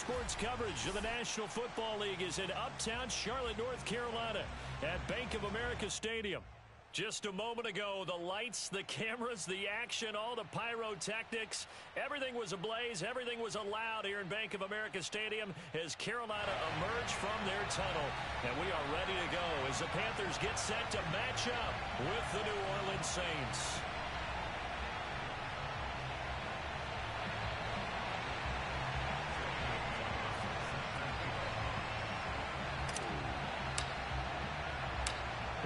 Sports coverage of the National Football League is in uptown Charlotte, North Carolina at Bank of America Stadium. Just a moment ago, the lights, the cameras, the action, all the pyrotechnics, everything was ablaze, everything was allowed here in Bank of America Stadium as Carolina emerged from their tunnel. And we are ready to go as the Panthers get set to match up with the New Orleans Saints.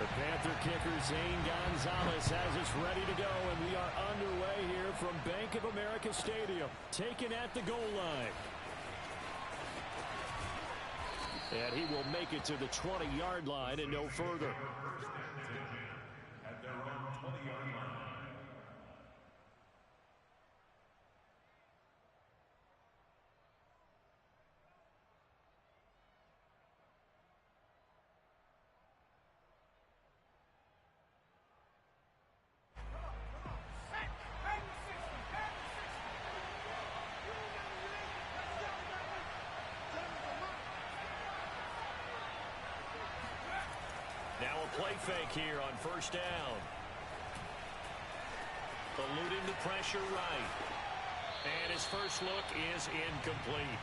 The Panther kicker, Zane Gonzalez, has us ready to go, and we are underway here from Bank of America Stadium, taken at the goal line. And he will make it to the 20-yard line and no further. At their own 20-yard line. Now a play fake here on first down. Eluding the pressure right. And his first look is incomplete.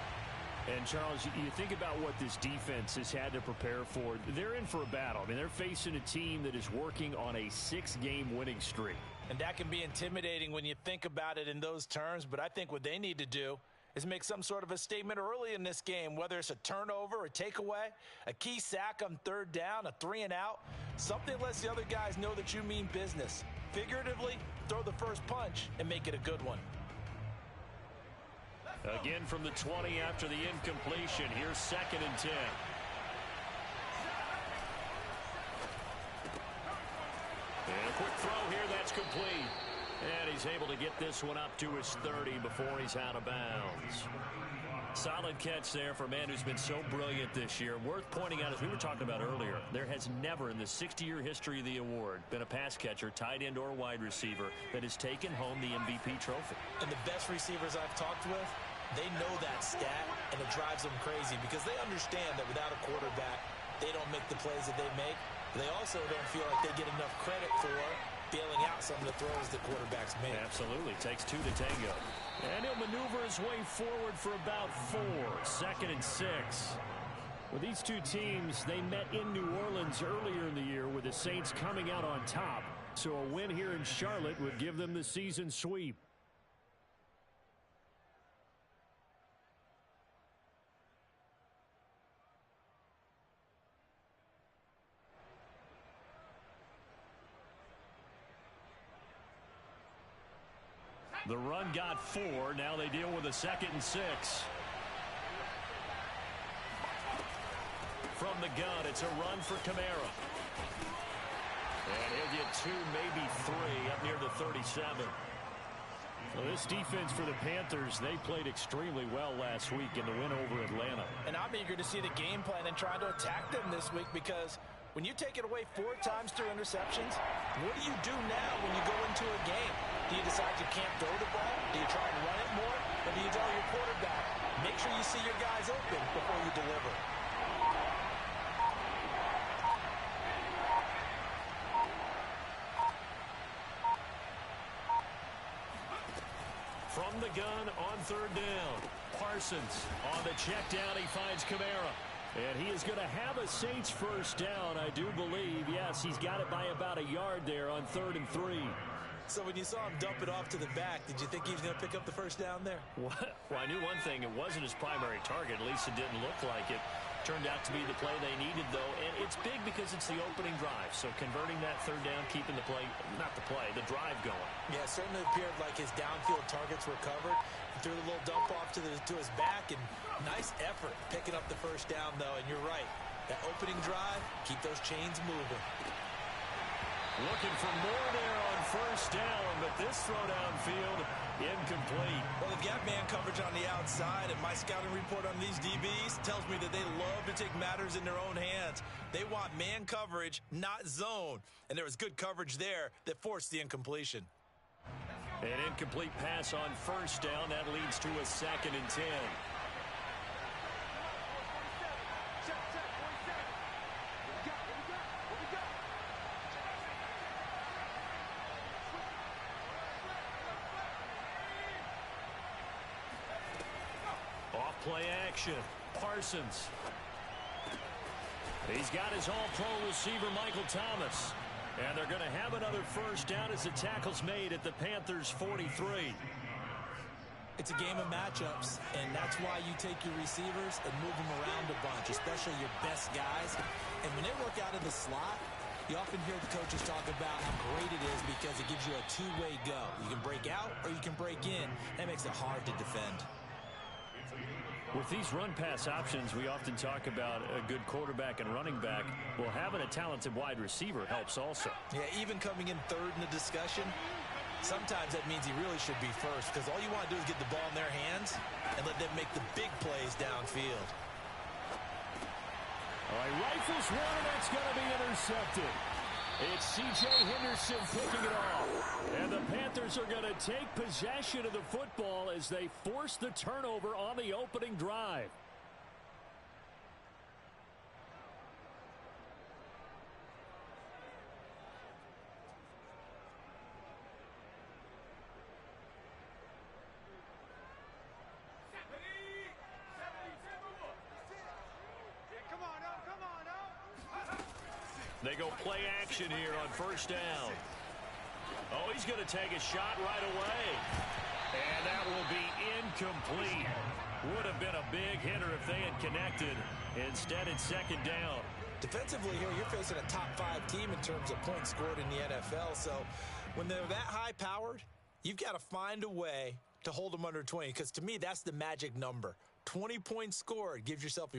And, Charles, you think about what this defense has had to prepare for. They're in for a battle. I mean, they're facing a team that is working on a 6-game winning streak. And that can be intimidating when you think about it in those terms. But I think what they need to do is make some sort of a statement early in this game, whether it's a turnover, a takeaway, a key sack on third down, a 3-and-out, something that lets the other guys know that you mean business. Figuratively, throw the first punch and make it a good one. Again from the 20 after the incompletion. Here's 2nd and 10. And a quick throw here, that's complete. And he's able to get this one up to his 30 before he's out of bounds. Solid catch there for a man who's been so brilliant this year. Worth pointing out, as we were talking about earlier, there has never in the 60-year history of the award been a pass catcher, tight end, or wide receiver that has taken home the MVP trophy. And the best receivers I've talked with, they know that stat, and it drives them crazy because they understand that without a quarterback, they don't make the plays that they make. They also don't feel like they get enough credit for bailing out some of the throws that quarterbacks make. Absolutely. Takes 2 to tango. And he'll maneuver his way forward for about 4. 2nd and 6. Well, these two teams, they met in New Orleans earlier in the year with the Saints coming out on top. So a win here in Charlotte would give them the season sweep. The run got 4. Now they deal with a 2nd and 6. From the gun, it's a run for Kamara. And he'll get 2, maybe 3, up near the 37. Well, this defense for the Panthers, they played extremely well last week in the win over Atlanta. And I'm eager to see the game plan and try to attack them this week because when you take it away 4 times through interceptions, what do you do now when you go into a game? Do you decide you can't throw the ball? Do you try and run it more? Or do you tell your quarterback, make sure you see your guys open before you deliver? From the gun on 3rd down. Parsons on the check down. He finds Kamara. And he is going to have a Saints first down, I do believe. Yes, he's got it by about a yard there on 3rd and 3. So when you saw him dump it off to the back, did you think he was going to pick up the first down there? Well, I knew one thing. It wasn't his primary target. At least it didn't look like it. Turned out to be the play they needed, though. And it's big because it's the opening drive. So converting that 3rd down, keeping the play, not the play, the drive going. Yeah, it certainly appeared like his downfield targets were covered. He threw a little dump off to his back, and nice effort picking up the first down, though. And you're right. That opening drive, keep those chains moving. Looking for more there on first down, but this throw downfield incomplete. Well, they've got man coverage on the outside, and my scouting report on these DBs tells me that they love to take matters in their own hands. They want man coverage, not zone. And there was good coverage there that forced the incompletion. An incomplete pass on first down. That leads to a 2nd and 10. Off-play action. Parsons. He's got his all-pro receiver, Michael Thomas. And they're going to have another first down as the tackle's made at the Panthers' 43. It's a game of matchups, and that's why you take your receivers and move them around a bunch, especially your best guys. And when they work out of the slot, you often hear the coaches talk about how great it is because it gives you a two-way go. You can break out or you can break in. That makes it hard to defend. With these run-pass options, we often talk about a good quarterback and running back. Well, having a talented wide receiver helps also. Yeah, even coming in third in the discussion, sometimes that means he really should be first because all you want to do is get the ball in their hands and let them make the big plays downfield. All right, rifles one, and that's going to be intercepted. It's C.J. Henderson picking it off. And the Panthers are going to take possession of the football as they force the turnover on the opening drive. They go play action here on first down. Oh, he's going to take a shot right away. And that will be incomplete. Would have been a big hitter if they had connected. Instead, it's second down. Defensively here, you're facing a top-5 team in terms of points scored in the NFL. So when they're that high-powered, you've got to find a way to hold them under 20. Because to me, that's the magic number. 20 points scored, you give yourself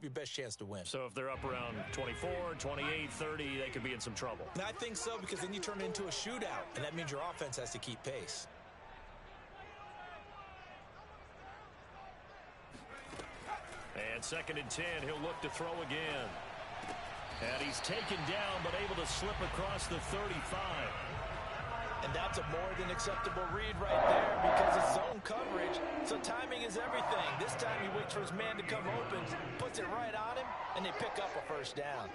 your best chance to win. So if they're up around 24, 28, 30, they could be in some trouble. And I think so, because then you turn it into a shootout, and that means your offense has to keep pace. And second and 10, he'll look to throw again. And he's taken down, but able to slip across the 35. And that's a more than acceptable read right there because it's zone coverage, so timing is everything. This time he waits for his man to come open, puts it right on him, and they pick up a first down.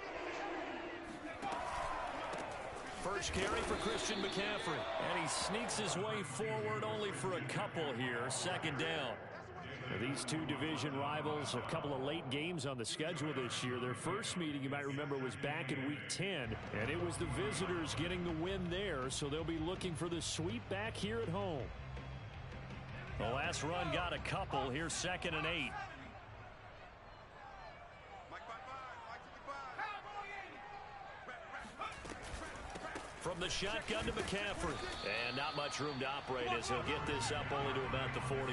First carry for Christian McCaffrey. And he sneaks his way forward only for a couple here. Second down. These two division rivals, a couple of late games on the schedule this year. Their first meeting, you might remember, was back in Week 10, and it was the visitors getting the win there, so they'll be looking for the sweep back here at home. The last run got a couple. Here's second and 8. From the shotgun to McCaffrey. And not much room to operate as he'll get this up only to about the 41.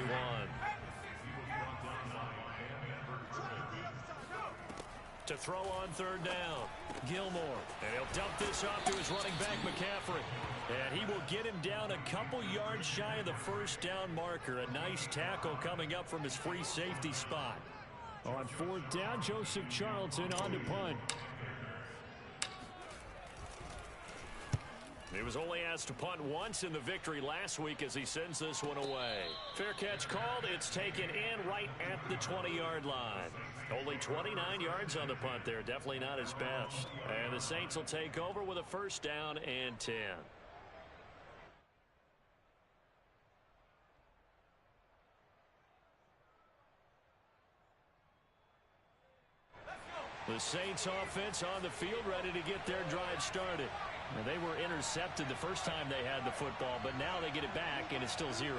To throw on third down, Gilmore. And he'll dump this off to his running back, McCaffrey. And he will get him down a couple yards shy of the first down marker. A nice tackle coming up from his free safety spot. On fourth down, Joseph Charlton on to punt. He was only asked to punt once in the victory last week as he sends this one away. Fair catch called. It's taken in right at the 20-yard line. Only 29 yards on the punt there. Definitely not his best. And the Saints will take over with a first down and 10. The Saints offense on the field ready to get their drive started. And they were intercepted the first time they had the football, but now they get it back, and it's still 0-0.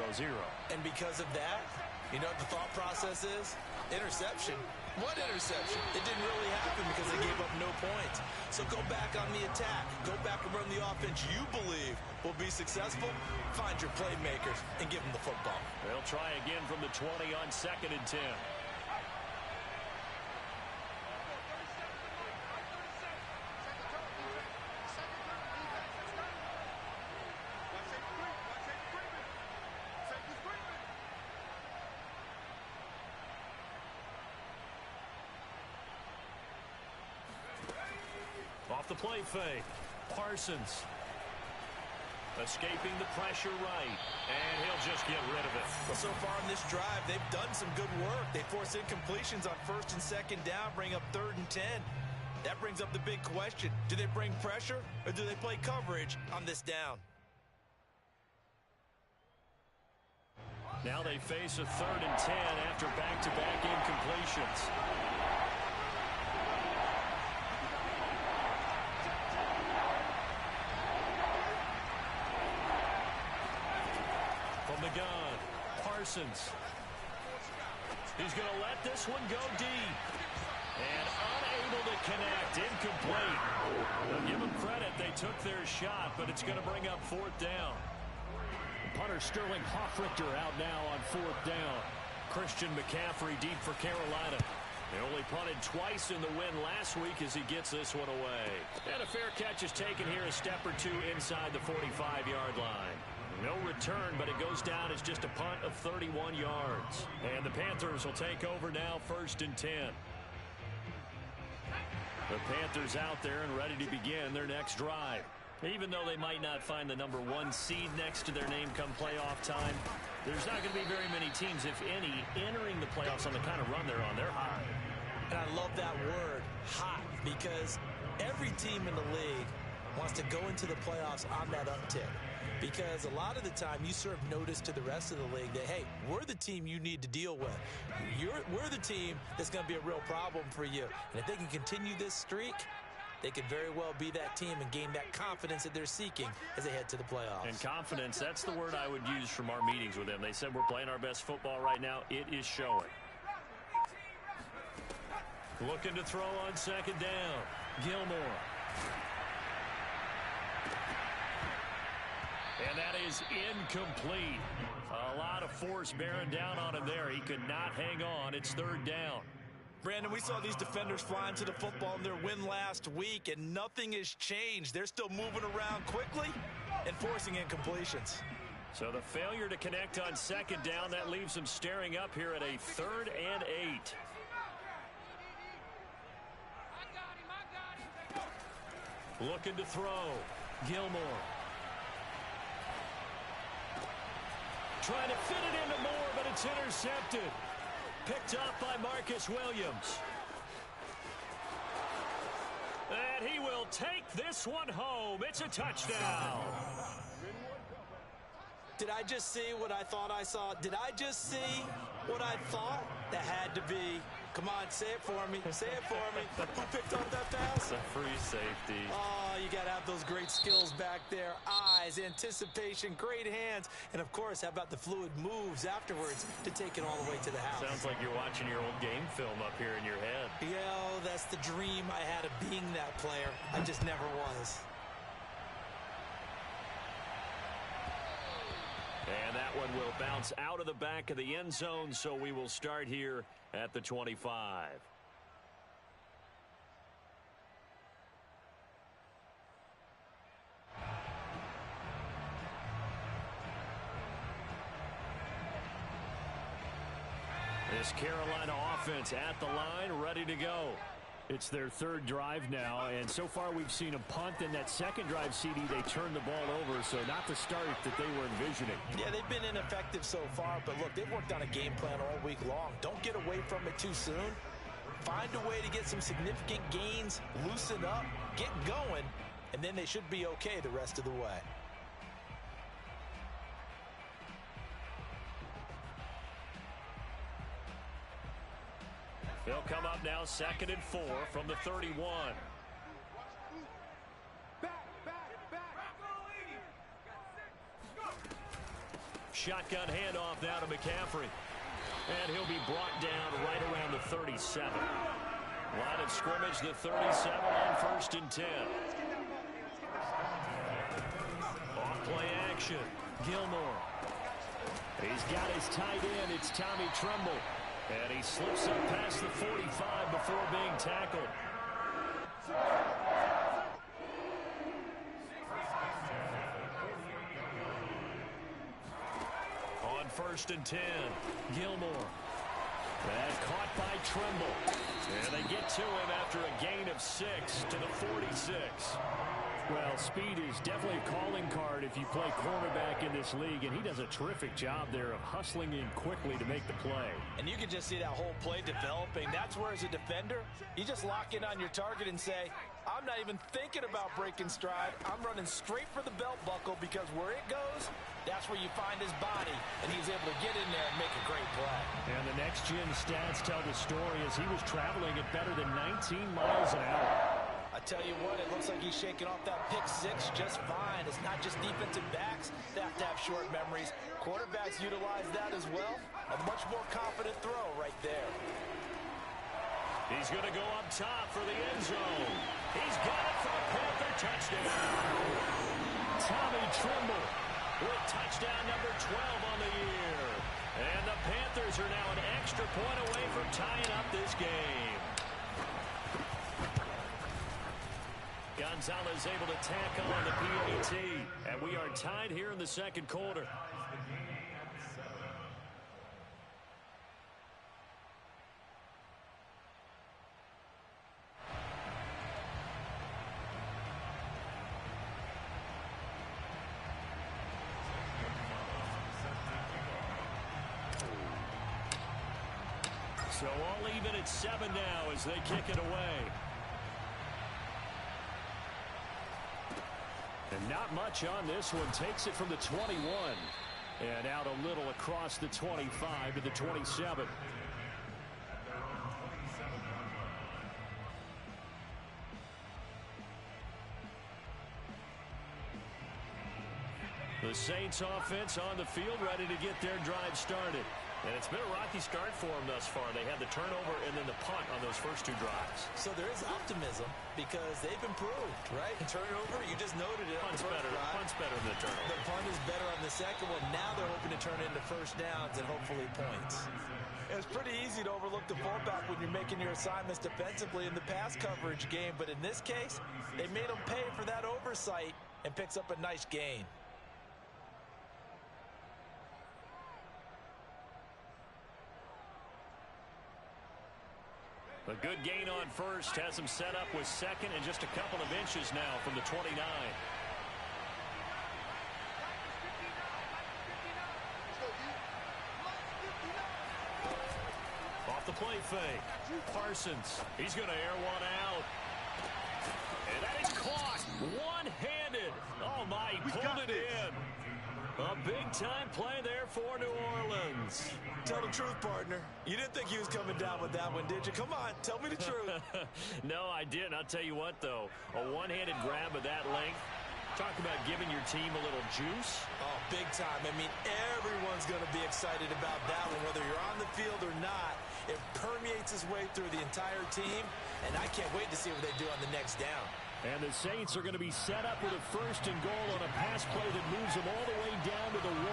And because of that, you know what the thought process is? Interception. What interception? It didn't really happen because they gave up no points. So go back on the attack. Go back and run the offense you believe will be successful. Find your playmakers and give them the football. They'll try again from the 20 on second and 10. Off the play fake. Parsons. Escaping the pressure right. And he'll just get rid of it. Well, so far on this drive, they've done some good work. They force incompletions on 1st and 2nd down, bring up 3rd and 10. That brings up the big question. Do they bring pressure or do they play coverage on this down? Now they face a 3rd and 10 after back-to-back incompletions. From the gun, Parsons. He's going to let this one go deep. And unable to connect, incomplete. They'll give them credit, they took their shot, but it's going to bring up 4th down. Punter Sterling Hoffrichter out now on 4th down. Christian McCaffrey deep for Carolina. They only punted twice in the win last week as he gets this one away. And a fair catch is taken here a step or two inside the 45-yard line. No return, but it goes down as just a punt of 31 yards. And the Panthers will take over now 1st and 10. The Panthers out there and ready to begin their next drive. Even though they might not find the number 1 seed next to their name come playoff time, there's not going to be very many teams, if any, entering the playoffs on the kind of run they're on. They're hot. And I love that word, hot, because every team in the league wants to go into the playoffs on that uptick. Because a lot of the time you serve notice to the rest of the league that, hey, we're the team you need to deal with. We're the team that's going to be a real problem for you. And if they can continue this streak, they could very well be that team and gain that confidence that they're seeking as they head to the playoffs. And confidence, that's the word I would use from our meetings with them. They said we're playing our best football right now. It is showing. Looking to throw on 2nd down. Gilmore. And that is incomplete. A lot of force bearing down on him there. He could not hang on. It's 3rd down. Brandon, we saw these defenders flying to the football in their win last week, and nothing has changed. They're still moving around quickly and forcing incompletions. So the failure to connect on 2nd down, that leaves them staring up here at a 3rd and 8. Looking to throw. Gilmore. Trying to fit it into Moore, but it's intercepted. Picked up by Marcus Williams. And he will take this one home. It's a touchdown. Did I just see what I thought I saw? Did I just see what I thought? That had to be. Come on, say it for me. Say it for me. Who picked up that pass? It's a free safety. Oh, you got to have those great skills back there. Eyes, anticipation, great hands. And, of course, how about the fluid moves afterwards to take it all the way to the house? Sounds like you're watching your old game film up here in your head. Yeah, oh, that's the dream I had of being that player. I just never was. And that one will bounce out of the back of the end zone, so we will start here at the 25. This Carolina offense at the line, ready to go. It's their 3rd drive now, and so far we've seen a punt. In that 2nd drive, CD, they turned the ball over, so not the start that they were envisioning. Yeah, they've been ineffective so far, but look, they've worked on a game plan all week long. Don't get away from it too soon. Find a way to get some significant gains, loosen up, get going, and then they should be okay the rest of the way. They'll come up now 2nd and 4 from the 31. Shotgun handoff now to McCaffrey. And he'll be brought down right around the 37. Line of scrimmage, the 37 on 1st and 10. Off play action. Gilmore. He's got his tight end. It's Tommy Tremble. And he slips up past the 45 before being tackled. On 1st and 10, Gilmore. And caught by Tremble. And they get to him after a gain of 6 to the 46. Well, speed is definitely a calling card if you play quarterback in this league, and he does a terrific job there of hustling in quickly to make the play. And you can just see that whole play developing. That's where, as a defender, you just lock in on your target and say, I'm not even thinking about breaking stride. I'm running straight for the belt buckle, because where it goes, that's where you find his body, and he's able to get in there and make a great play. And the next-gen stats tell the story as he was traveling at better than 19 miles an hour. I tell you what, it looks like he's shaking off that pick six just fine. It's not just defensive backs that have to have short memories. Quarterbacks utilize that as well. A much more confident throw right there. He's going to go up top for the end zone. He's got it for the Panther touchdown. Tommy Tremble with touchdown number 12 on the year. And the Panthers are now an extra point away from tying up this game. Gonzalez able to tack on the PAT, and we are tied here in the second quarter. So all even at 7 now as they kick it away. And not much on this one. Takes it from the 21. And out a little across the 25 to the 27. The Saints offense on the field, ready to get their drive started. And it's been a rocky start for them thus far. They had the turnover and then the punt on those first two drives. So there is optimism because they've improved, right? Turnover, you just noted it. Punt's better than the turnover. The punt is better on the second one. Now they're hoping to turn it into first downs and hopefully points. It's pretty easy to overlook the fullback when you're making your assignments defensively in the pass coverage game. But in this case, they made them pay for that oversight and picks up a nice gain. A good gain on first has him set up with second and just a couple of inches now from the 29. Off the play fake. Parsons. He's going to air one out. And that is caught. One-handed. Oh, my. He pulled it in. A big-time play there for New Orleans. Tell the truth, partner. You didn't think he was coming down with that one, did you? Come on, tell me the truth. No, I didn't. I'll tell you what, though. A one-handed grab of that length. Talk about giving your team a little juice. Oh, big time. I mean, everyone's going to be excited about that one, whether you're on the field or not. It permeates its way through the entire team, and I can't wait to see what they do on the next down. And the Saints are going to be set up with a first and goal on a pass play that moves them all the way down to the 1.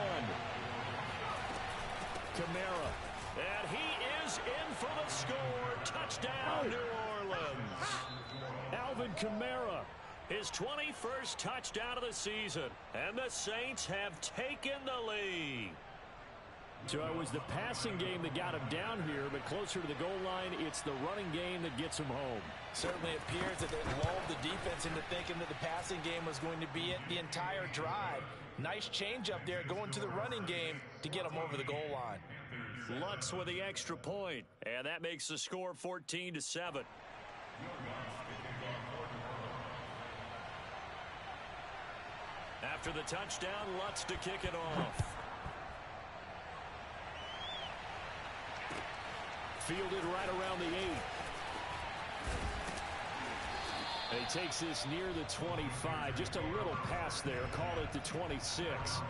Kamara. And he is in for the score. Touchdown, New Orleans. Alvin Kamara, his 21st touchdown of the season. And the Saints have taken the lead. So it was the passing game that got him down here, but closer to the goal line, it's the running game that gets him home. Certainly appears that they lulled the defense into thinking that the passing game was going to be it the entire drive. Nice change up there going to the running game to get him over the goal line. Lutz with the extra point, and that makes the score 14-7. After the touchdown, Lutz to kick it off. Fielded right around the 8. And he takes this near the 25. Just a little pass there. Call it the 26.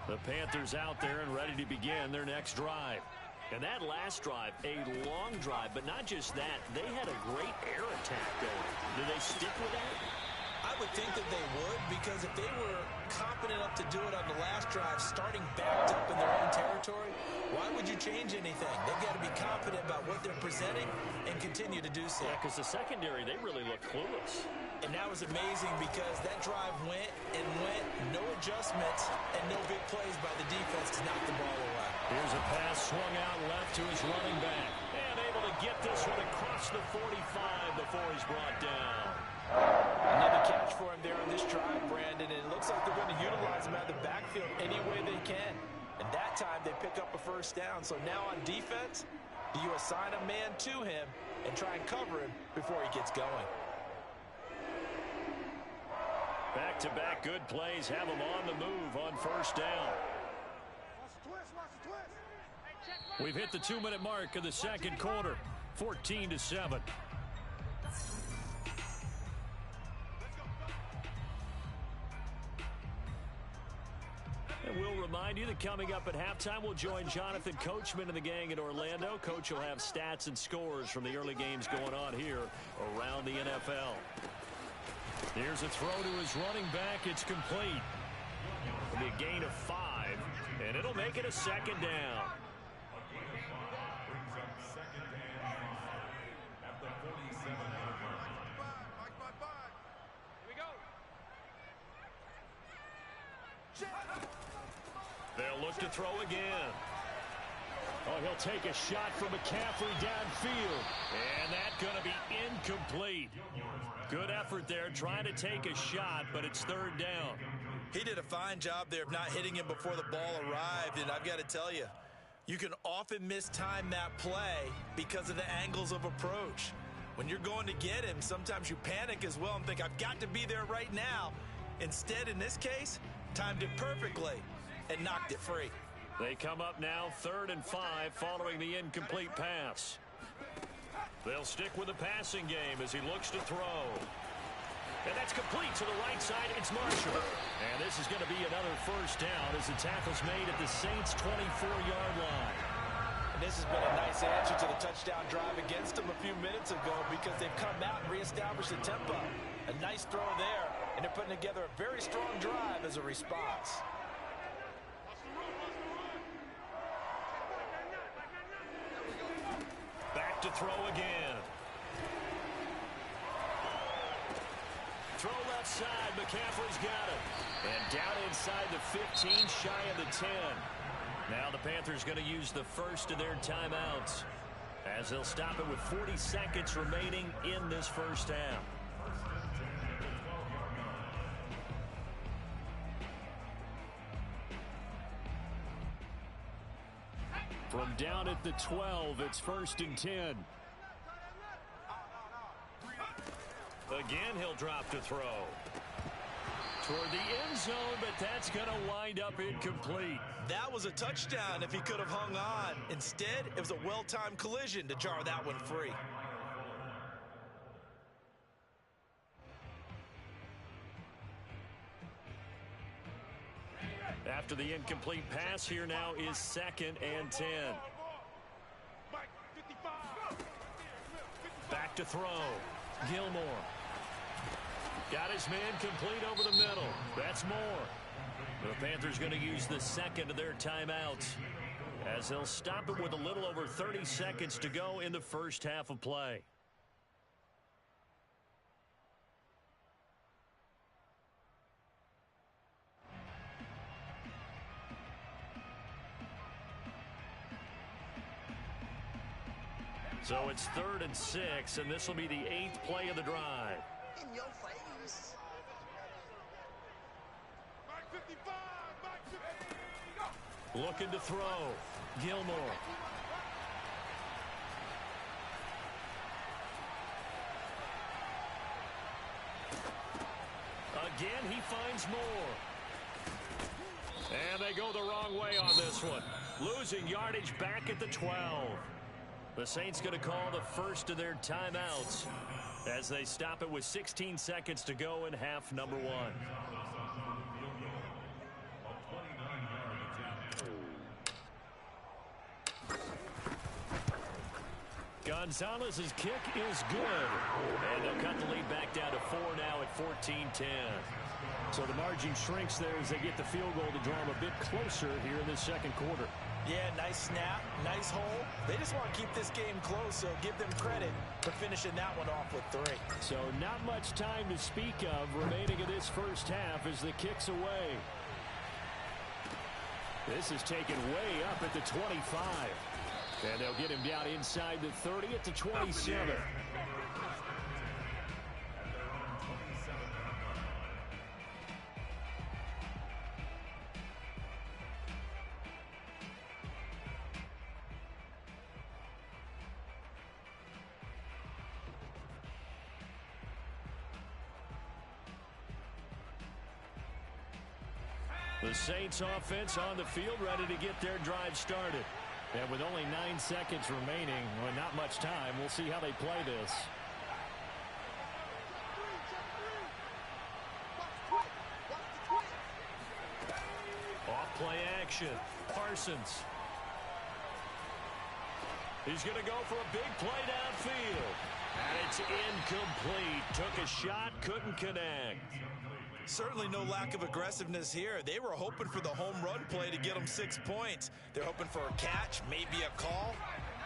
The Panthers out there and ready to begin their next drive. And that last drive, a long drive, but not just that. They had a great air attack going. Do they stick with that? I would think that they would, because if they were confident enough to do it on the last drive, starting backed up in their own territory, Why would you change anything? They've got to be confident about what they're presenting and continue to do so. Yeah, because the secondary, they really look clueless. And that was amazing because that drive went and went, no adjustments, and no big plays by the defense to knock the ball away. Here's a pass swung out left to his running back. And able to get this one across the 45 before he's brought down. Another catch for him there on this drive, Brandon, and it looks like they're going to utilize him out of the backfield any way they can. And that time they pick up a first down. So now on defense, do you assign a man to him and try and cover him before he gets going? Back-to-back good plays have him on the move on first down. We've hit the 2-minute mark of the second quarter, 14-7. And we'll remind you that coming up at halftime, we'll join Jonathan Coachman and the gang in Orlando. Coach will have stats and scores from the early games going on here around the NFL. Here's a throw to his running back. It's complete. It'll be a gain of 5, and it'll make it a second down. They'll look to throw again. Oh, he'll take a shot from McCaffrey downfield. And that's going to be incomplete. Good effort there, trying to take a shot, but it's third down. He did a fine job there of not hitting him before the ball arrived, and I've got to tell you, you can often mistime that play because of the angles of approach. When you're going to get him, sometimes you panic as well and think, I've got to be there right now. Instead, in this case, timed it perfectly and knocked it free. They come up now 3rd and 5 following the incomplete pass. They'll stick with the passing game as he looks to throw. And that's complete to the right side. It's Marshall. And this is going to be another first down as the tackle's made at the Saints' 24-yard line. And this has been a nice answer to the touchdown drive against them a few minutes ago because they've come out and reestablished the tempo. A nice throw there, and they're putting together a very strong drive as a response. Back to throw again. Throw left side. McCaffrey's got it. And down inside the 15, shy of the 10. Now the Panthers going to use the first of their timeouts as they'll stop it with 40 seconds remaining in this first half. From down at the 12, it's 1st and 10. Again, he'll drop to throw. Toward the end zone, but that's going to wind up incomplete. That was a touchdown if he could have hung on. Instead, it was a well-timed collision to jar that one free. After the incomplete pass, here now is 2nd and 10. Back to throw. Gilmore. Got his man complete over the middle. That's more. The Panthers going to use the second of their timeouts as they'll stop it with a little over 30 seconds to go in the first half of play. So it's 3rd and 6, and this will be the 8th play of the drive. In your face. Looking to throw. Gilmore. Again, he finds more. And they go the wrong way on this one. Losing yardage back at the 12. The Saints going to call the first of their timeouts as they stop it with 16 seconds to go in half number 1. Gonzalez's kick is good. And they'll cut the lead back down to 4 now at 14-10. So the margin shrinks there as they get the field goal to draw them a bit closer here in this second quarter. Yeah, nice snap, nice hole. They just want to keep this game close, so give them credit for finishing that one off with 3. So not much time to speak of remaining in this first half as the kick's away. This is taken way up at the 25. And they'll get him down inside the 30 at the 27. The Saints offense on the field ready to get their drive started. And with only 9 seconds remaining, well, not much time, we'll see how they play this. Off play action. Parsons. He's going to go for a big play downfield. And it's incomplete. Took a shot, couldn't connect. Certainly no lack of aggressiveness here. They were hoping for the home run play to get them 6 points. They're hoping for a catch, maybe a call,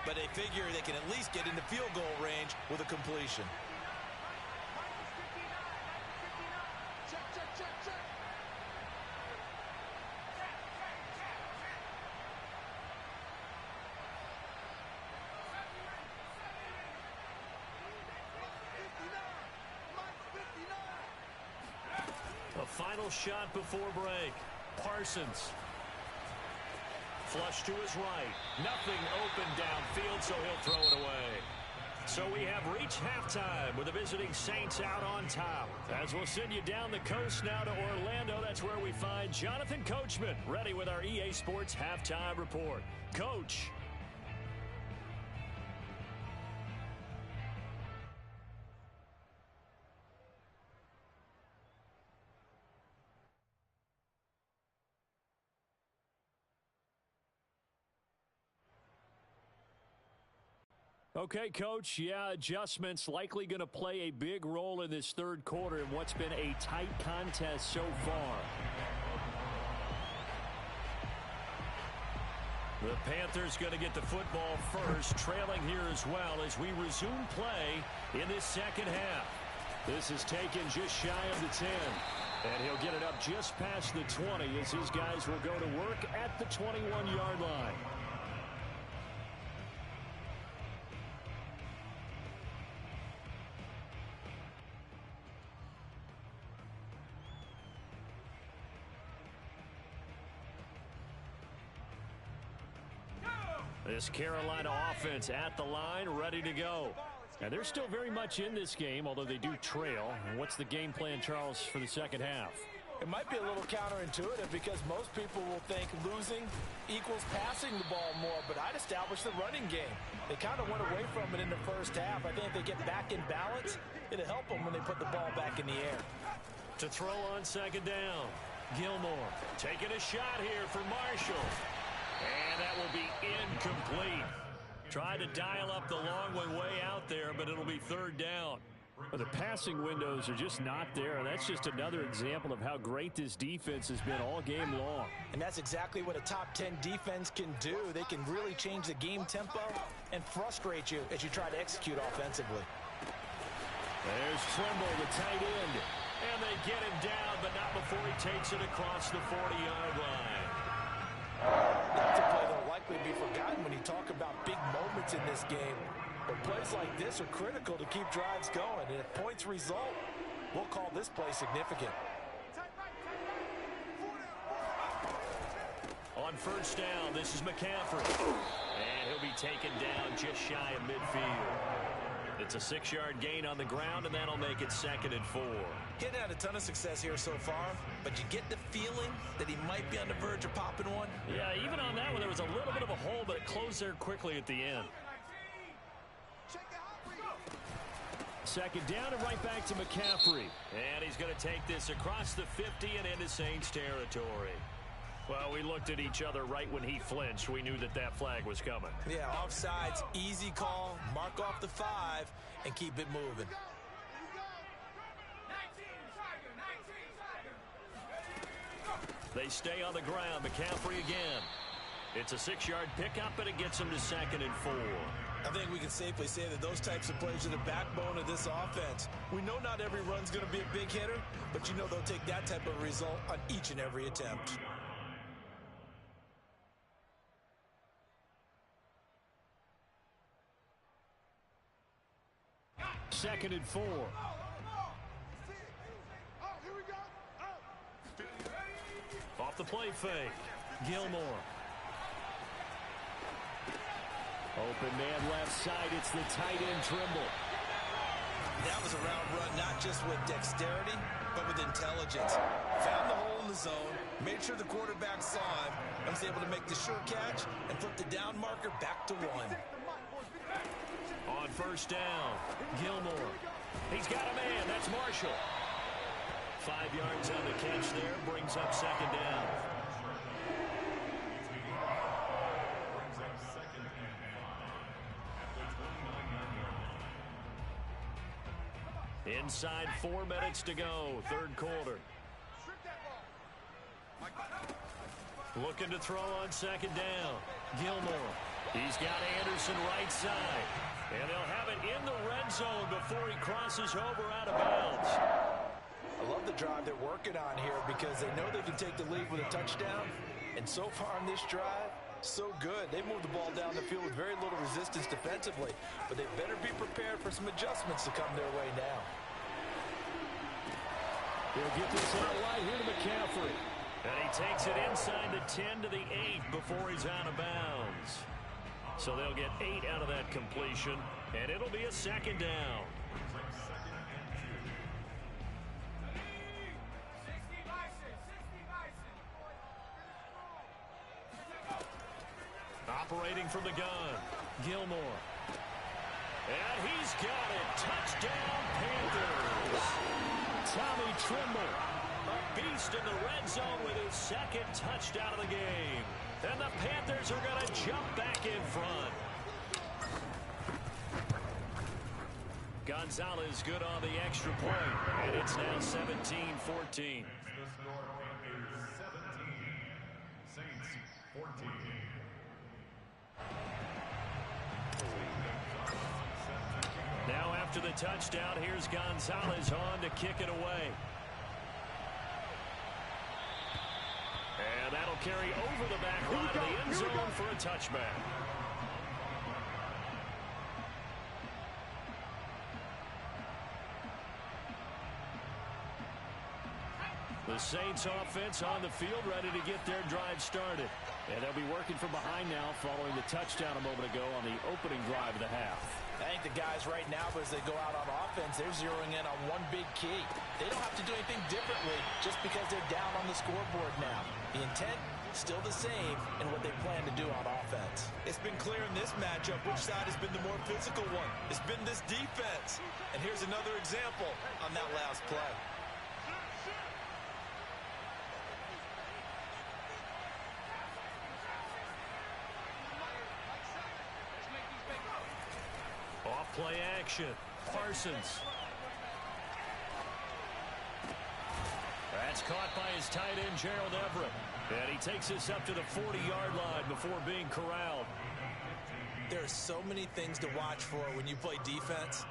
but they figure they can at least get into field goal range with a completion. Final shot before break. Parsons. Flush to his right. Nothing open downfield, so he'll throw it away. So we have reached halftime with the visiting Saints out on top. As we'll send you down the coast now to Orlando, that's where we find Jonathan Coachman, ready with our EA Sports Halftime Report. Coach. Okay, Coach, yeah, adjustments likely going to play a big role in this third quarter in what's been a tight contest so far. The Panthers going to get the football first, trailing here as well as we resume play in this second half. This is taken just shy of the 10, and he'll get it up just past the 20 as his guys will go to work at the 21-yard line. This Carolina offense at the line, ready to go. And they're still very much in this game, although they do trail. And what's the game plan, Charles, for the second half? It might be a little counterintuitive because most people will think losing equals passing the ball more, but I'd establish the running game. They kind of went away from it in the first half. I think if they get back in balance, it'll help them when they put the ball back in the air. To throw on second down, Gilmore taking a shot here for Marshall. And that will be incomplete. Tried to dial up the long one way out there, but it'll be third down. Well, the passing windows are just not there, and that's just another example of how great this defense has been all game long. And that's exactly what a top 10 defense can do. They can really change the game tempo and frustrate you as you try to execute offensively. There's Trimble, the tight end. And they get him down, but not before he takes it across the 40-yard line. That's a play that will likely be forgotten when you talk about big moments in this game. But plays like this are critical to keep drives going. And if points result, we'll call this play significant. On first down, this is McCaffrey. And he'll be taken down just shy of midfield. It's a 6-yard gain on the ground, and that'll make it 2nd and 4. He's had a ton of success here so far, but you get the feeling that he might be on the verge of popping one. Yeah, even on that one, there was a little bit of a hole, but it closed there quickly at the end. Second down and right back to McCaffrey. And he's going to take this across the 50 and into Saints territory. Well, we looked at each other right when he flinched. We knew that that flag was coming. Yeah, offsides, easy call, mark off the 5, and keep it moving. They stay on the ground. McCaffrey again. It's a 6-yard pickup, and it gets them to 2nd and 4. I think we can safely say that those types of plays are the backbone of this offense. We know not every run's going to be a big hitter, but you know they'll take that type of result on each and every attempt. Second and 4. Off the play fake. Gilmore. Open man left side. It's the tight end Trimble. That was a round run, not just with dexterity, but with intelligence. Found the hole in the zone, made sure the quarterback saw him, and was able to make the sure catch and flip the down marker back to 1. On first down, Gilmore. He's got a man. That's Marshall. 5 yards on the catch there. Brings up 2nd down. Inside 4 minutes to go. 3rd quarter. Looking to throw on 2nd down. Gilmore. He's got Anderson right side. And they'll have it in the red zone before he crosses over out of bounds. I love the drive they're working on here because they know they can take the lead with a touchdown. And so far in this drive, so good. They moved the ball down the field with very little resistance defensively. But they better be prepared for some adjustments to come their way now. He'll get this out wide here to McCaffrey. And he takes it inside the 10 to the 8 before he's out of bounds. So they'll get 8 out of that completion, and it'll be a 2nd down. Operating from the gun, Gilmore. And he's got it. Touchdown, Panthers. Tommy Trimble, a beast in the red zone with his 2nd touchdown of the game. And the Panthers are going to jump back in front. Gonzalez good on the extra point. And it's now 17-14. Now after the touchdown, here's Gonzalez on to kick it away. And that'll carry over the back line of the end zone for a touchback. The Saints offense on the field ready to get their drive started. And they'll be working from behind now following the touchdown a moment ago on the opening drive of the half. I think the guys right now, as they go out on offense, they're zeroing in on one big key. They don't have to do anything differently just because they're down on the scoreboard now. The intent, still the same in what they plan to do on offense. It's been clear in this matchup which side has been the more physical one. It's been this defense. And here's another example on that last play. Play action. Parsons. That's caught by his tight end, Gerald Everett. And he takes us up to the 40-yard line before being corralled. There are so many things to watch for when you play defense.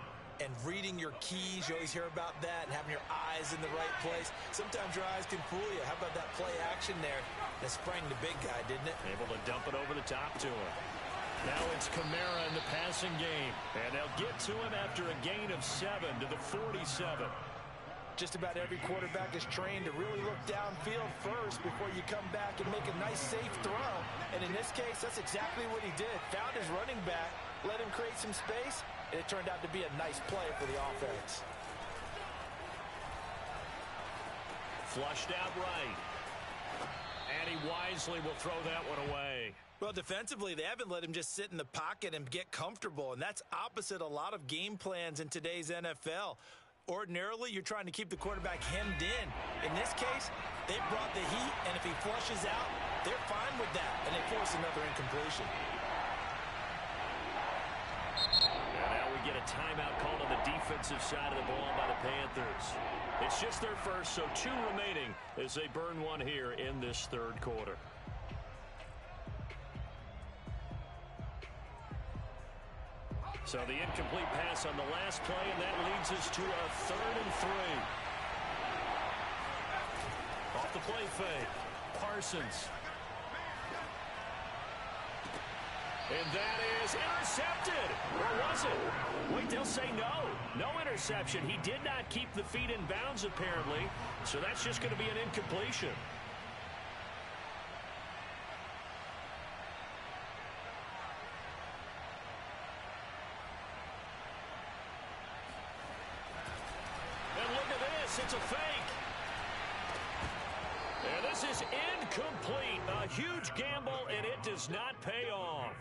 And reading your keys, you always hear about that, and having your eyes in the right place. Sometimes your eyes can fool you. How about that play action there? That sprang the big guy, didn't it? Able to dump it over the top to him. Now it's Kamara in the passing game. And they'll get to him after a gain of 7 to the 47. Just about every quarterback is trained to really look downfield first before you come back and make a nice, safe throw. And in this case, that's exactly what he did. Found his running back, let him create some space, and it turned out to be a nice play for the offense. Flushed out right. And he wisely will throw that one away. Well, defensively, they haven't let him just sit in the pocket and get comfortable, and that's opposite a lot of game plans in today's NFL. Ordinarily, you're trying to keep the quarterback hemmed in. In this case, they brought the heat, and if he flushes out, they're fine with that, and they force another incompletion. And now we get a timeout called on the defensive side of the ball by the Panthers. It's just their first, so 2 remaining as they burn one here in this third quarter. So the incomplete pass on the last play, and that leads us to a 3rd and 3. Off the play fake, Parsons. And that is intercepted. Or was it? Wait, they'll say no. No interception. He did not keep the feet in bounds, apparently. So that's just going to be an incompletion. And look at this. It's a fake. And this is incomplete. A huge gamble, and it does not pay off.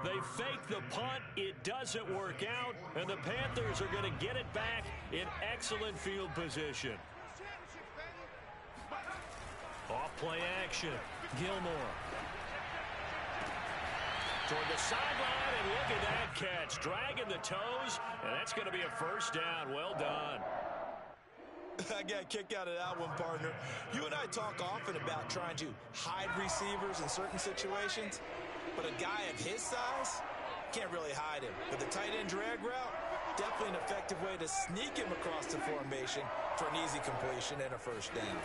They fake the punt. It doesn't work out, and the Panthers are going to get it back in excellent field position. Off-play action. Gilmore. Toward the sideline, and look at that catch. Dragging the toes, and that's going to be a first down. Well done. I got a kick out of that one, partner. You and I talk often about trying to hide receivers in certain situations, but a guy of his size can't really hide him. With the tight end drag route, definitely an effective way to sneak him across the formation for an easy completion and a first down.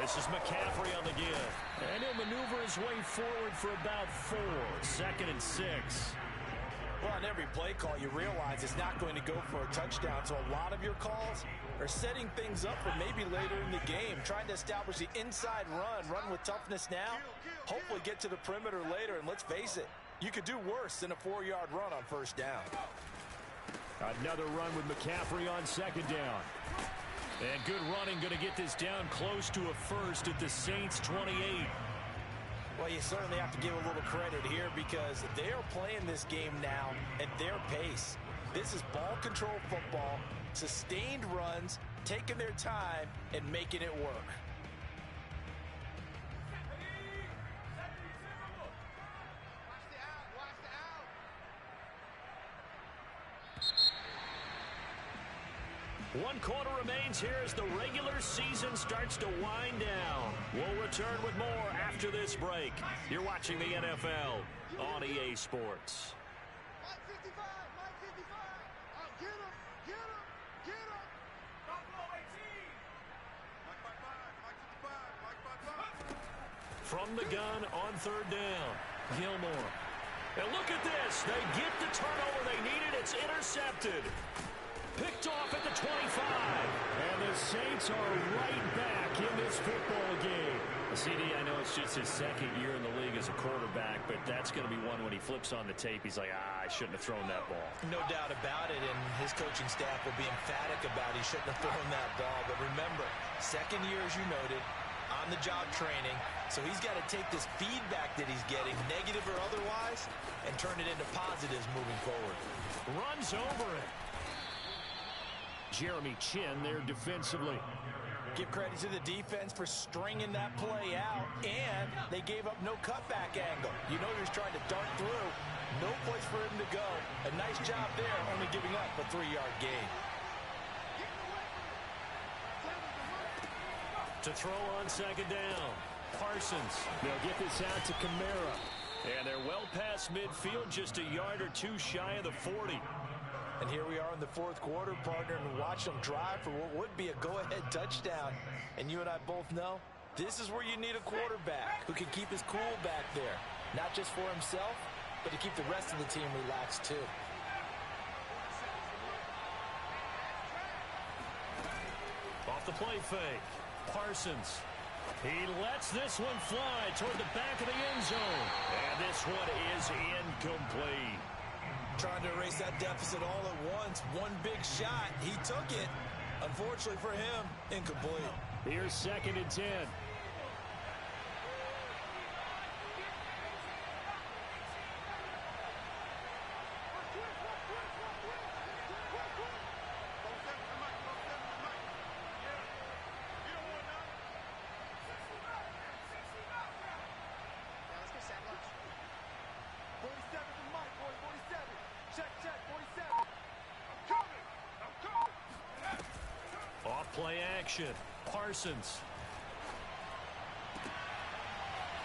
This is McCaffrey on the give. And he'll maneuver his way forward for about 4. 2nd and 6. Well, on every play call, you realize it's not going to go for a touchdown, so a lot of your calls are setting things up for maybe later in the game, trying to establish the inside run with toughness now, hopefully get to the perimeter later, and let's face it, you could do worse than a 4-yard run on first down. Another run with McCaffrey on 2nd down. And good running, going to get this down close to a first at the Saints' 28. Well, you certainly have to give a little credit here because they are playing this game now at their pace. This is ball control football, sustained runs, taking their time, and making it work. One quarter remains here as the regular season starts to wind down. We'll return with more after this break. You're watching the NFL on EA Sports. From the gun on 3rd down, Gilmore. And look at this. They get the turnover they needed. It's intercepted. Picked off at the 25. And the Saints are right back in this football game. CD, I know it's just his 2nd year in the league as a quarterback, but that's going to be one when he flips on the tape. He's like, I shouldn't have thrown that ball. No doubt about it, and his coaching staff will be emphatic about he shouldn't have thrown that ball. But remember, 2nd year, as you noted, on-the-job training, so he's got to take this feedback that he's getting, negative or otherwise, and turn it into positives moving forward. Runs over it. Jeremy Chin there defensively. Give credit to the defense for stringing that play out, and they gave up no cutback angle. You know he was trying to dart through. No place for him to go. A nice job there, only giving up a 3-yard gain. To throw on 2nd down. Parsons. They'll get this out to Kamara. And they're well past midfield, just a yard or 2 shy of the 40. And here we are in the 4th quarter, partner, and watch them drive for what would be a go-ahead touchdown. And you and I both know this is where you need a quarterback who can keep his cool back there. Not just for himself, but to keep the rest of the team relaxed too. Off the play fake. Parsons. He lets this one fly toward the back of the end zone. And this one is incomplete. Trying to erase that deficit all at once. One big shot. He took it. Unfortunately for him, incomplete. Here's 2nd and 10. Check, 47. action. Parsons.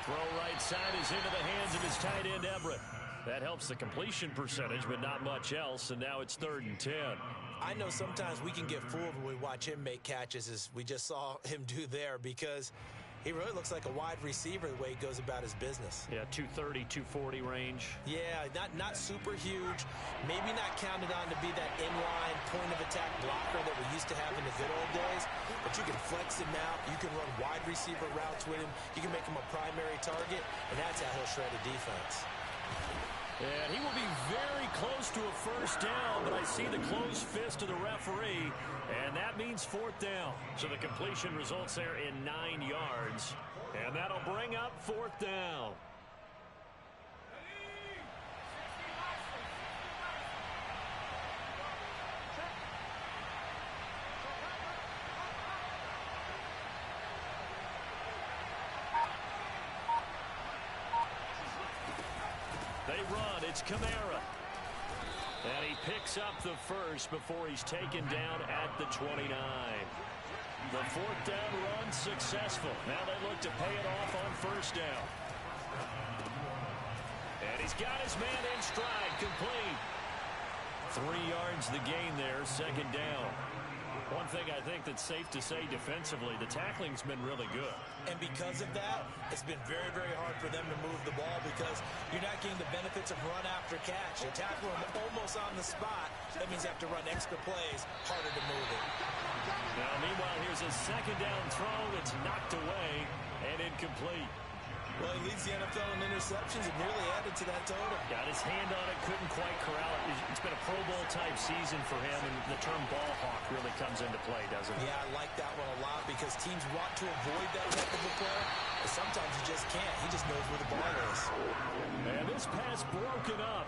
Throw right side is into the hands of his tight end, Everett. That helps the completion percentage, but not much else, and now it's 3rd and 10. I know sometimes we can get fooled when we watch him make catches, as we just saw him do there, because he really looks like a wide receiver the way he goes about his business. Yeah, 230, 240 range. Yeah, not super huge. Maybe not counted on to be that inline point-of-attack blocker that we used to have in the good old days, but you can flex him out. You can run wide receiver routes with him. You can make him a primary target, and that's how he'll shred a defense. And he will be very close to a first down, but I see the closed fist of the referee, and that means 4th down. So the completion results there in 9 yards, and that'll bring up 4th down. They run. It's Kamara. And he picks up the first before he's taken down at the 29. The 4th down run successful. Now they look to pay it off on first down. And he's got his man in stride, complete. 3 yards the gain there, 2nd down. One thing I think that's safe to say defensively, the tackling's been really good. And because of that, it's been very, very hard for them to move the ball because you're not getting the benefits of run after catch. You tackle them almost on the spot. That means you have to run extra plays, harder to move it. Now, meanwhile, here's a 2nd down throw that's knocked away and incomplete. Well, he leads the NFL in interceptions and nearly added to that total. Got his hand on it, couldn't quite corral it. It's been a Pro Bowl-type season for him, and the term ball hawk really comes into play, doesn't it? Yeah, I like that one a lot because teams want to avoid that type of a play, but sometimes you just can't. He just knows where the ball is. And this pass broken up.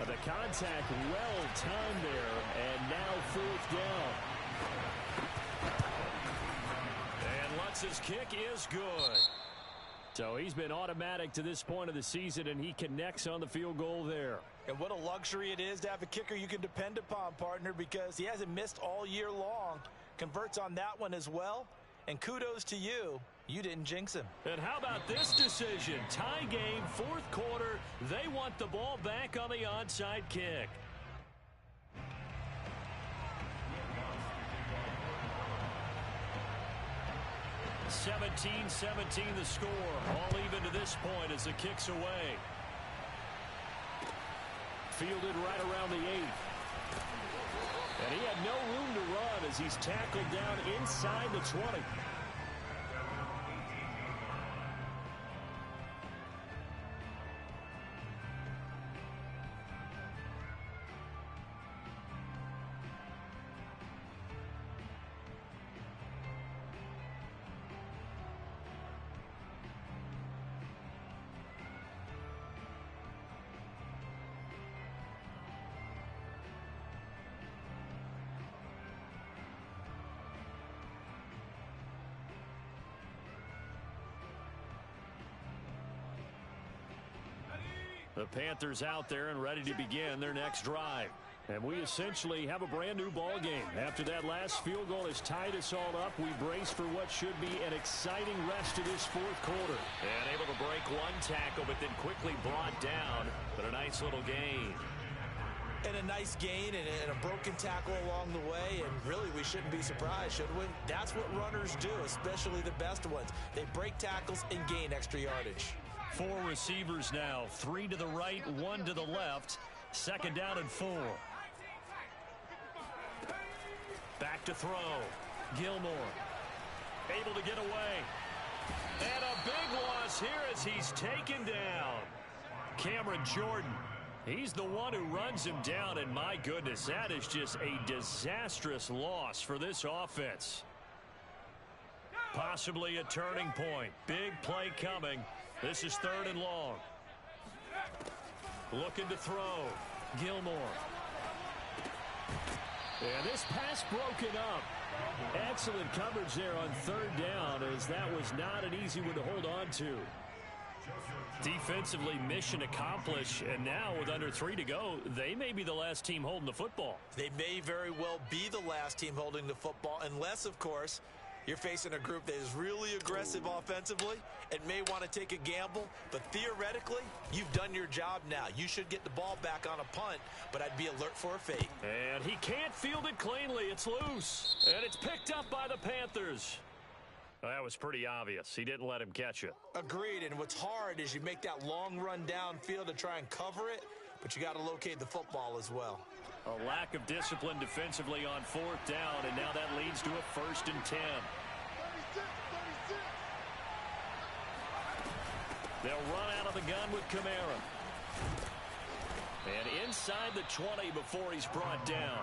The contact well timed there, and now 4th down. And Lutz's kick is good. So he's been automatic to this point of the season, and he connects on the field goal there. And what a luxury it is to have a kicker you can depend upon, partner, because he hasn't missed all year long. Converts on that one as well. And kudos to you. You didn't jinx him. And how about this decision? Tie game, 4th quarter. They want the ball back on the onside kick. (17-17) the score. All even to this point as the kick's away. Fielded right around the 8. And he had no room to run as he's tackled down inside the 20. The Panthers out there and ready to begin their next drive. And we essentially have a brand new ball game. After that last field goal has tied us all up, we brace for what should be an exciting rest of this 4th quarter. And able to break one tackle, but then quickly brought down. But a nice little gain. And a nice gain and a broken tackle along the way. And really, we shouldn't be surprised, should we? That's what runners do, especially the best ones. They break tackles and gain extra yardage. 4 receivers now. 3 to the right, 1 to the left. 2nd down and 4. Back to throw. Gilmore. Able to get away. And a big loss here as he's taken down. Cameron Jordan. He's the one who runs him down, and my goodness, that is just a disastrous loss for this offense. Possibly a turning point. Big play coming. This is 3rd and long. Looking to throw. Gilmore. And this pass broken up. Excellent coverage there on 3rd down, as that was not an easy one to hold on to. Defensively, mission accomplished, and now with under 3 to go, they may be the last team holding the football. They may very well be the last team holding the football, unless, of course, you're facing a group that is really aggressive offensively and may want to take a gamble. But theoretically, you've done your job now. You should get the ball back on a punt, but I'd be alert for a fake. And he can't field it cleanly. It's loose. And it's picked up by the Panthers. That was pretty obvious. He didn't let him catch it. Agreed, and what's hard is you make that long run downfield to try and cover it, but you got to locate the football as well. A lack of discipline defensively on 4th down, and now that leads to a 1st and 10. They'll run out of the gun with Kamara. And inside the 20 before he's brought down.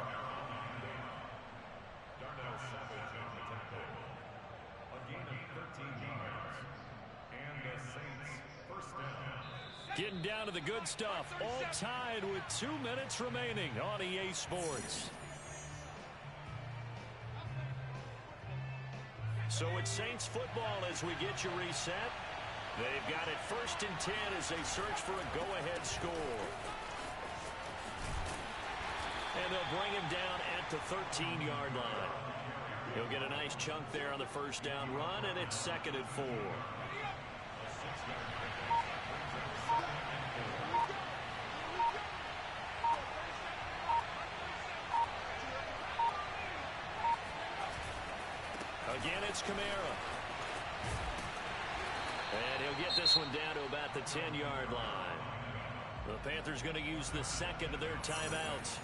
Getting down to the good stuff. All tied with 2 minutes remaining on EA Sports. So it's Saints football as we get you reset. They've got it 1st and 10 as they search for a go-ahead score. And they'll bring him down at the 13-yard line. He'll get a nice chunk there on the 1st down run, and it's 2nd and 4. Again, it's Kamara. And he'll get this one down to about the 10-yard line. The Panthers going to use the 2nd of their timeouts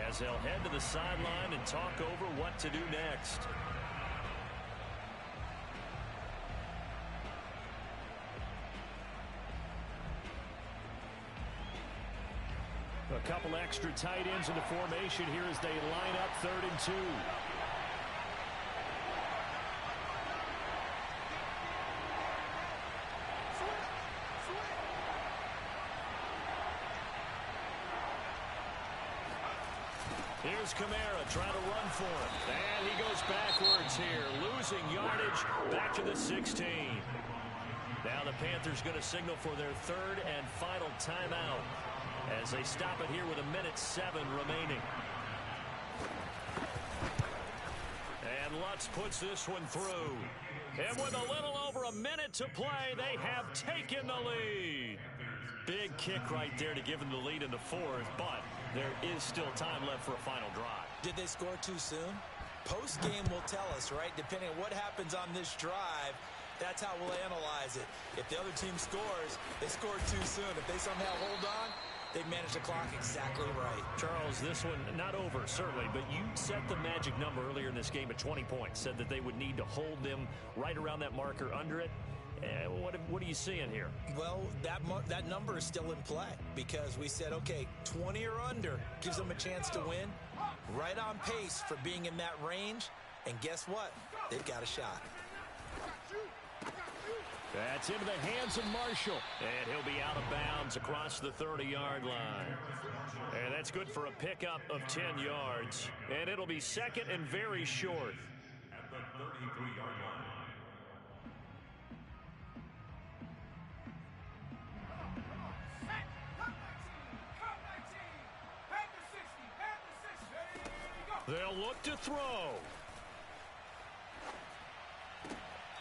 as they'll head to the sideline and talk over what to do next. A couple extra tight ends in the formation here as they line up 3rd and 2. Here's Kamara trying to run for it. And he goes backwards here, losing yardage back to the 16. Now the Panthers going to signal for their 3rd and final timeout as they stop it here with 1:07 remaining. And Lutz puts this one through. And with a little over a minute to play, they have taken the lead. Big kick right there to give them the lead in the 4th, but there is still time left for a final drive. Did they score too soon? Post-game will tell us, right? Depending on what happens on this drive, that's how we'll analyze it. If the other team scores, they scored too soon. If they somehow hold on, they managed the clock exactly right. Charles, this one not over, certainly, but you set the magic number earlier in this game at 20 points, said that they would need to hold them right around that marker under it. What are you seeing here? Well, that number is still in play because we said, okay, 20 or under gives them a chance to win. Right on pace for being in that range. And guess what? They've got a shot. That's into the hands of Marshall. And he'll be out of bounds across the 30-yard line. And that's good for a pickup of 10 yards. And it'll be 2nd and very short. At the 33-yard line. They'll look to throw.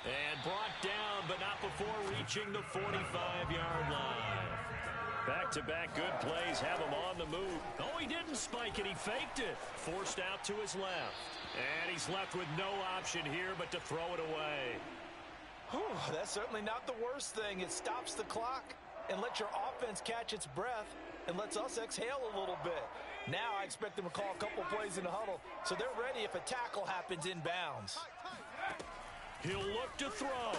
And brought down, but not before reaching the 45-yard line. Back-to-back good plays have him on the move. Oh, he didn't spike it. He faked it. Forced out to his left. And he's left with no option here but to throw it away. Whew, that's certainly not the worst thing. It stops the clock and lets your offense catch its breath and lets us exhale a little bit. Now I expect them to call a couple plays in the huddle so they're ready if a tackle happens inbounds. He'll look to throw.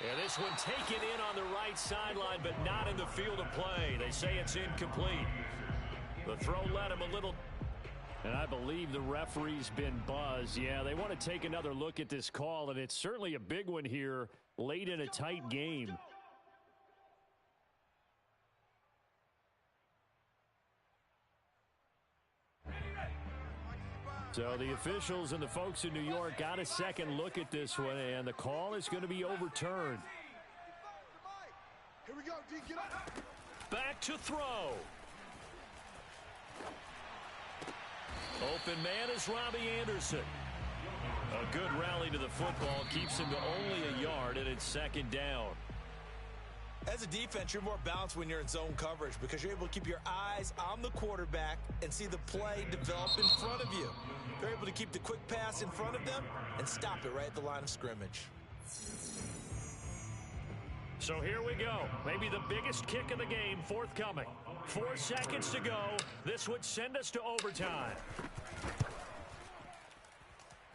And this one taken in on the right sideline, but not in the field of play. They say it's incomplete. The throw led him a little. And I believe the referee's been buzzed. Yeah, they want to take another look at this call, and it's certainly a big one here late in a tight game. So the officials and the folks in New York got a second look at this one, and the call is going to be overturned. Here we go, D, get up. Back to throw. Open man is Robbie Anderson. A good rally to the football keeps him to only a yard, and it's second down. As a defense, you're more balanced when you're in zone coverage because you're able to keep your eyes on the quarterback and see the play develop in front of you. They're able to keep the quick pass in front of them and stop it right at the line of scrimmage. So here we go. Maybe the biggest kick of the game forthcoming. 4 seconds to go. This would send us to overtime.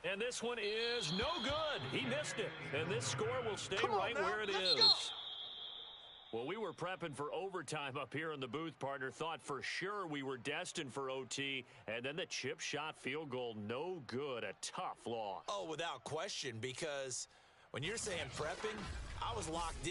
And this one is no good. He missed it. And this score will stay right where it is. Well, we were prepping for overtime up here in the booth, partner. Thought for sure we were destined for OT. And then the chip shot field goal, no good. A tough loss. Oh, without question, because when you're saying prepping, I was locked in.